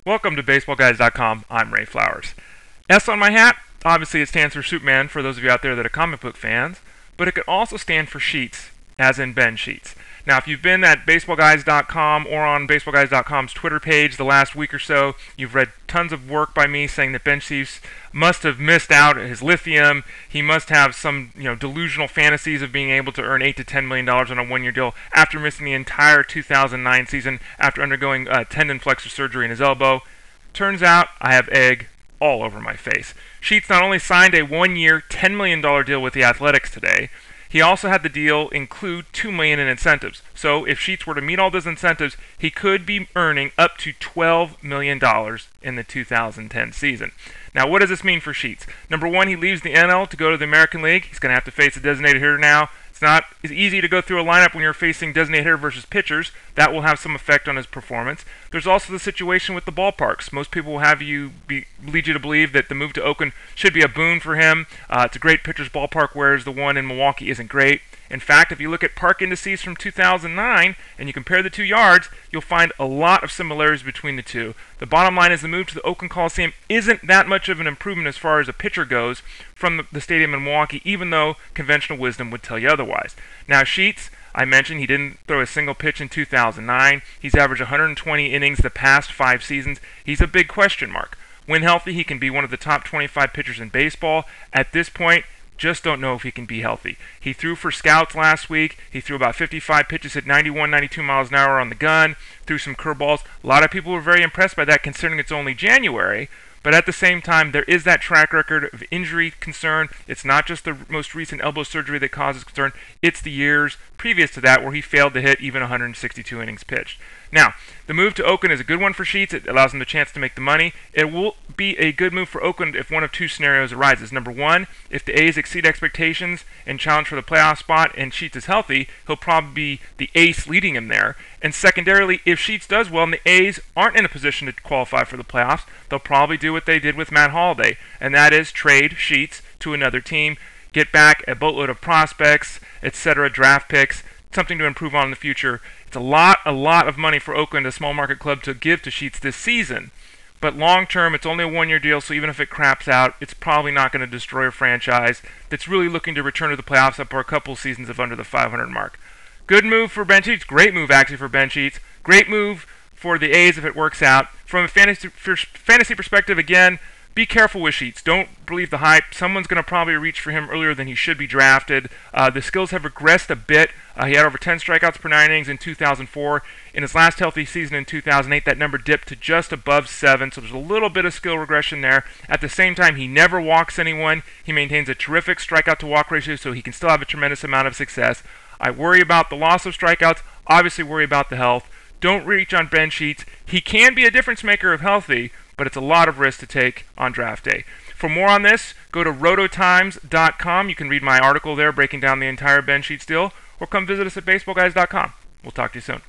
Welcome to BaseballGuys.com. I'm Ray Flowers. S on my hat, obviously it stands for Superman for those of you out there that are comic book fans, but it could also stand for Sheets, as in Ben Sheets. Now, if you've been at BaseballGuys.com or on BaseballGuys.com's Twitter page the last week or so, you've read tons of work by me saying that Ben Sheets must have missed out on his lithium. He must have some, delusional fantasies of being able to earn $8 to $10 million on a one-year deal after missing the entire 2009 season after undergoing tendon flexor surgery in his elbow. Turns out I have egg all over my face. Sheets not only signed a one-year, $10 million deal with the Athletics today, he also had the deal include $2 million in incentives. So if Sheets were to meet all those incentives, he could be earning up to $12 million in the 2010 season. Now, what does this mean for Sheets? Number one, he leaves the NL to go to the American League. He's going to have to face a designated hitter now. It's not as easy to go through a lineup when you're facing designated hitter versus pitchers. That will have some effect on his performance. There's also the situation with the ballparks. Most people will have lead you to believe that the move to Oakland should be a boon for him. It's a great pitcher's ballpark, whereas the one in Milwaukee isn't great. In fact, if you look at park indices from 2009 and you compare the 2 yards, you'll find a lot of similarities between the two. The bottom line is the move to the Oakland Coliseum isn't that much of an improvement as far as a pitcher goes from the stadium in Milwaukee, even though conventional wisdom would tell you otherwise. Now, Sheets, I mentioned he didn't throw a single pitch in 2009. He's averaged 120 innings the past 5 seasons. He's a big question mark. When healthy, he can be one of the top 25 pitchers in baseball. At this point, just don't know if he can be healthy. He threw for scouts last week. He threw about 55 pitches at 91, 92 miles an hour on the gun, threw some curveballs. A lot of people were very impressed by that considering it's only January. But at the same time, there is that track record of injury concern. It's not just the most recent elbow surgery that causes concern. It's the years previous to that where he failed to hit even 162 innings pitched. Now, the move to Oakland is a good one for Sheets. It allows him the chance to make the money. It will be a good move for Oakland if one of 2 scenarios arises. Number one, if the A's exceed expectations and challenge for the playoff spot and Sheets is healthy, he'll probably be the ace leading him there. And secondarily, if Sheets does well and the A's aren't in a position to qualify for the playoffs, they'll probably do what they did with Matt Holliday, and that is trade Sheets to another team, get back a boatload of prospects, etc., draft picks, something to improve on in the future. It's a lot of money for Oakland, a small market club, to give to Sheets this season. But long term, it's only a one-year deal, so even if it craps out, it's probably not going to destroy a franchise that's really looking to return to the playoffs up for a couple seasons of under the 500 mark. Good move for Ben Sheets. Great move, actually, for Ben Sheets. Great move for the A's if it works out. From a fantasy perspective, again, be careful with Sheets. Don't believe the hype. Someone's going to probably reach for him earlier than he should be drafted. The skills have regressed a bit. He had over 10 strikeouts per 9 innings in 2004. In his last healthy season in 2008, that number dipped to just above 7, so there's a little bit of skill regression there. At the same time, he never walks anyone. He maintains a terrific strikeout-to-walk ratio, so he can still have a tremendous amount of success. I worry about the loss of strikeouts, obviously worry about the health. Don't reach on Ben Sheets. He can be a difference maker if healthy, but it's a lot of risk to take on draft day. For more on this, go to rototimes.com. You can read my article there breaking down the entire Ben Sheets deal, or come visit us at baseballguys.com. We'll talk to you soon.